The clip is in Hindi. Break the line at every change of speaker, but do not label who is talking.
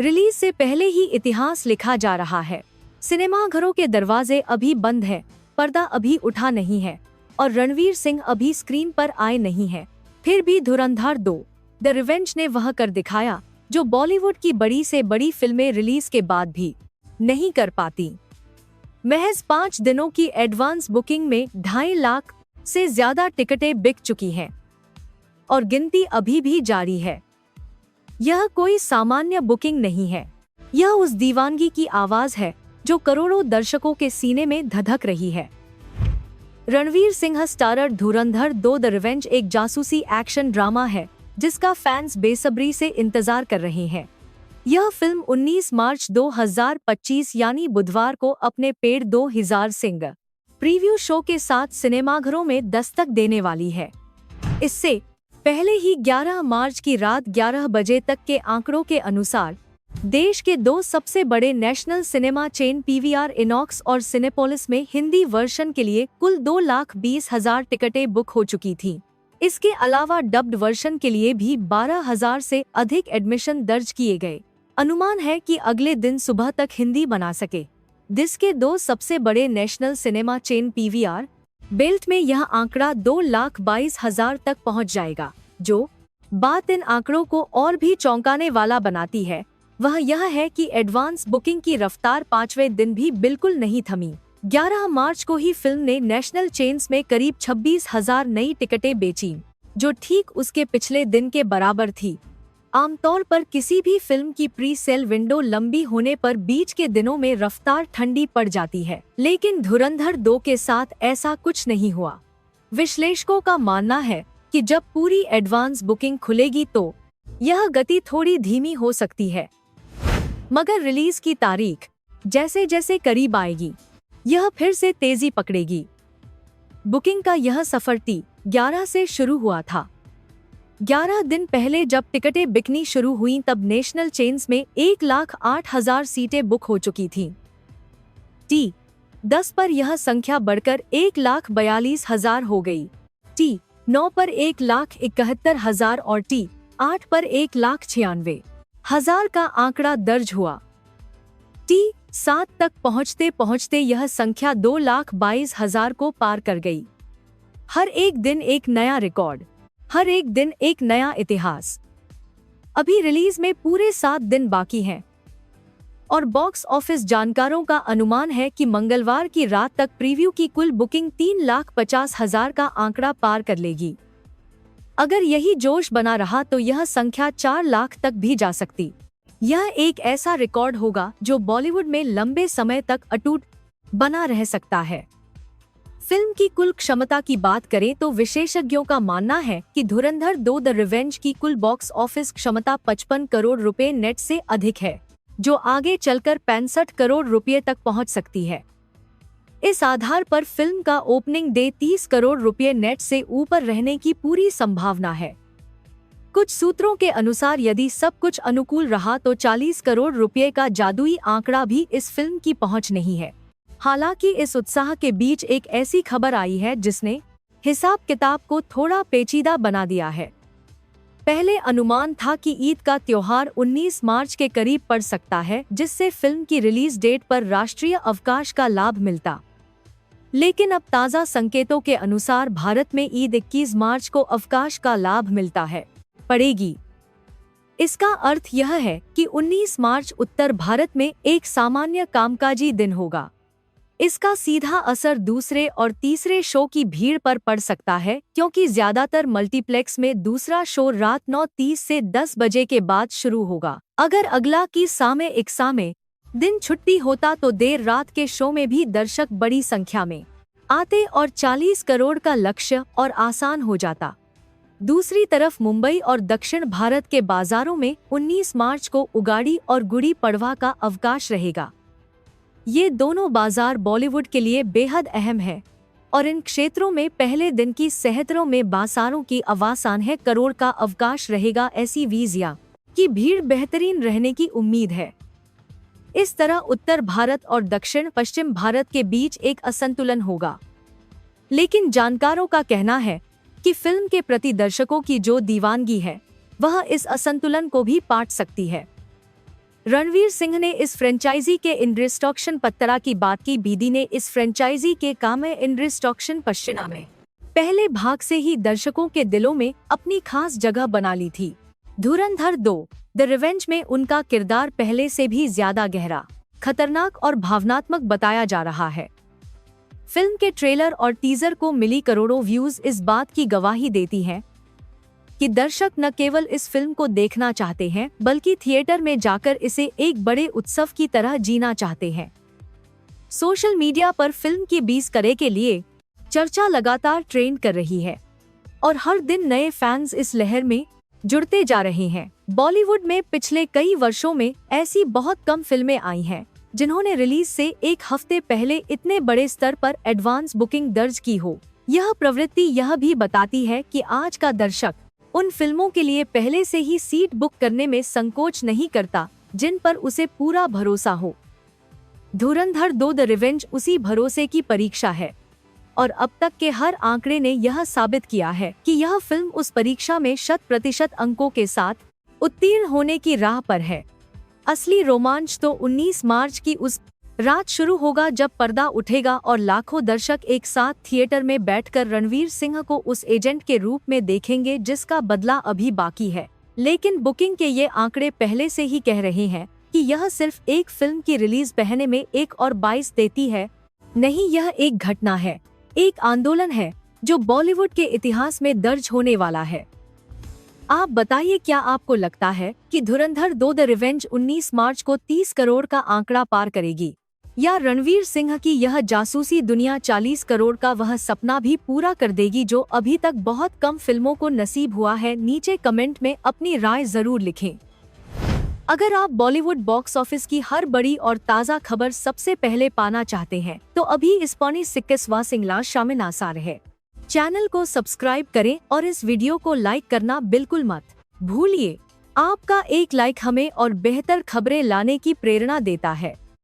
रिलीज से पहले ही इतिहास लिखा जा रहा है। सिनेमाघरों के दरवाजे अभी बंद हैं, पर्दा अभी उठा नहीं है और रणवीर सिंह अभी स्क्रीन पर आए नहीं हैं। फिर भी धुरंधर 2 द रिवेंज ने वह कर दिखाया जो बॉलीवुड की बड़ी से बड़ी फिल्में रिलीज के बाद भी नहीं कर पाती। महज 5 दिनों की एडवांस बुकिंग में 2.5 लाख से ज्यादा टिकटें बिक चुकी हैं और गिनती अभी भी जारी है। यह कोई सामान्य बुकिंग नहीं है, यह उस दीवानगी की आवाज है जो करोड़ों दर्शकों के सीने में धधक रही है। Ranveer Singh starrer Dhurandhar 2 the revenge एक जासूसी एक्शन ड्रामा है जिसका फैंस बेसब्री से इंतजार कर रहे हैं। यह फिल्म 19 मार्च 2025 यानी बुधवार को अपने पेड 2000 सिंग प्रीव्यू शो के साथ सिनेमाघरों में दस्तक देने वाली है। इससे पहले ही 11 मार्च की रात 11 बजे तक के आंकड़ों के अनुसार देश के 2 सबसे बड़े national cinema chain PVR Inox और सिनेपोलिस में हिंदी वर्जन के लिए कुल 2,20,000 टिकटें बुक हो चुकी थीं। इसके अलावा डब्ड वर्जन के लिए भी 12,000 से अधिक एडमिशन दर्ज किए गए। अनुमान है कि अगले दिन सुबह तक हिंदी बना सके। देश के 2 सबसे बड़े national cinema chain PVR belt में यह आंकड़ा 2,22,000 तक पहुंच जाएगा। जो बात इन आंकड़ों को और भी चौंकाने वाला बनाती है वह यह है कि एडवांस बुकिंग की रफ्तार 5वें दिन भी बिल्कुल नहीं थमी। 11 मार्च को ही फिल्म ने नेशनल चेन्स में करीब 26,000 नई टिकटें बेची, जो ठीक उसके पिछले दिन के बराबर थी। आमतौर पर किसी भी फिल्म की प्री सेल विंडो लंबी होने पर बीच के दिनों में रफ्तार ठंडी पड़ जाती है, लेकिन धुरंधर 2 के साथ ऐसा कुछ नहीं हुआ। विश्लेषकों का मानना है कि जब पूरी एडवांस बुकिंग खुलेगी तो यह गति थोड़ी धीमी हो सकती है, मगर रिलीज की तारीख जैसे जैसे करीब आएगी यह फिर से तेजी पकड़ेगी। बुकिंग का यह सफर 11 से शुरू हुआ था। 11 दिन पहले जब टिकटें बिकनी शुरू हुईं तब नेशनल चेन्स में 1,08,000 सीटें बुक हो चुकी थीं। T10 पर यह संख्या बढ़कर 1,42,000 हो गई। T9 पर 1,71,000 और T8 पर 1,96,000 का आंकड़ा दर्ज हुआ। T7 तक पहुंचते पहुंचते यह संख्या 2,22,000 को पार कर गई। हर एक दिन एक नया रिकॉर्ड, हर एक दिन एक नया इतिहास। अभी रिलीज में पूरे 7 दिन बाकी हैं और बॉक्स ऑफिस जानकारों का अनुमान है कि मंगलवार की रात तक प्रीव्यू की कुल बुकिंग 3,50,000 का आंकड़ा पार कर लेगी। अगर यही जोश बना रहा तो यह संख्या 4 लाख तक भी जा सकती। यह एक ऐसा रिकॉर्ड होगा जो बॉलीवुड में लंबे समय तक अटूट बना रह सकता है। फिल्म की कुल क्षमता की बात करें तो विशेषज्ञों का मानना है कि धुरंधर 2 द रिवेंज की कुल बॉक्स ऑफिस क्षमता 55 करोड़ रुपए नेट से अधिक है, जो आगे चलकर 65 करोड़ रुपए तक पहुंच सकती है। इस आधार पर फिल्म का ओपनिंग डे 30 करोड़ रुपए नेट से ऊपर रहने की पूरी संभावना है। कुछ सूत्रों के अनुसार यदि सब कुछ अनुकूल रहा तो 40 करोड़ रुपए का जादुई आंकड़ा भी इस फिल्म की पहुंच नहीं है। हालांकि इस उत्साह के बीच एक ऐसी खबर आई है जिसने हिसाब किताब को थोड़ा पेचीदा बना दिया है। पहले अनुमान था कि ईद का त्योहार 19 मार्च के करीब पड़ सकता है, जिससे फिल्म की रिलीज डेट पर राष्ट्रीय अवकाश का लाभ मिलता। लेकिन अब ताज़ा संकेतों के अनुसार भारत में ईद 21 मार्च को अवकाश का लाभ पड़ेगी। इसका अर्थ यह है कि 19 मार्च उत्तर भारत में एक सामान्य कामकाजी दिन होगा। इसका सीधा असर दूसरे और तीसरे शो की भीड़ पर पड़ सकता है, क्योंकि ज्यादातर मल्टीप्लेक्स में दूसरा शो रात 9:30 से 10 बजे के बाद शुरू होगा। अगर अगला की सामे दिन छुट्टी होता तो देर रात के शो में भी दर्शक बड़ी संख्या में आते और 40 करोड़ का लक्ष्य और आसान हो जाता। दूसरी तरफ मुंबई और दक्षिण भारत के बाजारों में 19 मार्च को उगाड़ी और गुड़ी पड़वा का अवकाश रहेगा। ये दोनों बाजार बॉलीवुड के लिए बेहद अहम है और इन क्षेत्रों में पहले दिन की सहतरों में बाजारों की आवासान है करोड़ का अवकाश रहेगा। ऐसी वीजिया की भीड़ बेहतरीन रहने की उम्मीद है। इस तरह उत्तर भारत और दक्षिण पश्चिम भारत के बीच एक असंतुलन होगा, लेकिन जानकारों का कहना है कि फिल्म के प्रति दर्शकों की जो दीवानगी है वह इस असंतुलन को भी पाट सकती है। रणवीर सिंह ने इस फ्रेंचाइजी के इंट्रोडक्शन पत्तरा की बात की। बीदी ने इस फ्रेंचाइजी के काम में इंट्रोडक्शन पश्चिमा में पहले भाग से ही दर्शकों के दिलों में अपनी खास जगह बना ली थी। धुरंधर 2 द रिवेंज में उनका किरदार पहले से भी ज्यादा गहरा, खतरनाक और भावनात्मक बताया जा रहा है। फिल्म के ट्रेलर और टीजर को मिली करोड़ों व्यूज इस बात की गवाही देती हैं कि दर्शक न केवल इस फिल्म को देखना चाहते हैं बल्कि थिएटर में जाकर इसे एक बड़े उत्सव की तरह जीना चाहते हैं। सोशल मीडिया पर फिल्म की 20 करोड़ के लिए चर्चा लगातार ट्रेंड कर रही है और हर दिन नए फैंस इस लहर में जुड़ते जा रहे हैं। बॉलीवुड में पिछले कई वर्षों में ऐसी बहुत कम फिल्में आई हैं जिन्होंने रिलीज से एक हफ्ते पहले इतने बड़े स्तर पर एडवांस बुकिंग दर्ज की हो। यह प्रवृत्ति यह भी बताती है कि आज का दर्शक उन फिल्मों के लिए पहले से ही सीट बुक करने में संकोच नहीं करता जिन पर उसे पूरा भरोसा हो। धुरंधर 2 द रिवेंज उसी भरोसे की परीक्षा है और अब तक के हर आंकड़े ने यह साबित किया है कि यह फिल्म उस परीक्षा में 100% अंकों के साथ उत्तीर्ण होने की राह पर है। असली रोमांच तो 19 मार्च की उस रात शुरू होगा जब पर्दा उठेगा और लाखों दर्शक एक साथ थिएटर में बैठकर रणवीर सिंह को उस एजेंट के रूप में देखेंगे जिसका बदला अभी बाकी है। लेकिन बुकिंग के ये आंकड़े पहले से ही कह रहे हैं कि यह सिर्फ एक फिल्म की रिलीज पहले में एक और 22 देती है। नहीं, यह एक घटना है, एक आंदोलन है जो बॉलीवुड के इतिहास में दर्ज होने वाला है। आप बताइए, क्या आपको लगता है कि धुरंधर 2 द रिवेंज 19 मार्च को 30 करोड़ का आंकड़ा पार करेगी या रणवीर सिंह की यह जासूसी दुनिया 40 करोड़ का वह सपना भी पूरा कर देगी जो अभी तक बहुत कम फिल्मों को नसीब हुआ है? नीचे कमेंट में अपनी राय जरूर लिखें। अगर आप बॉलीवुड बॉक्स ऑफिस की हर बड़ी और ताज़ा खबर सबसे पहले पाना चाहते हैं तो अभी इस्पॉनी सिक्किसवा सिंगला शामिल आसार है। चैनल को सब्सक्राइब करें और इस वीडियो को लाइक करना बिल्कुल मत भूलिए। आपका एक लाइक हमें और बेहतर खबरें लाने की प्रेरणा देता है।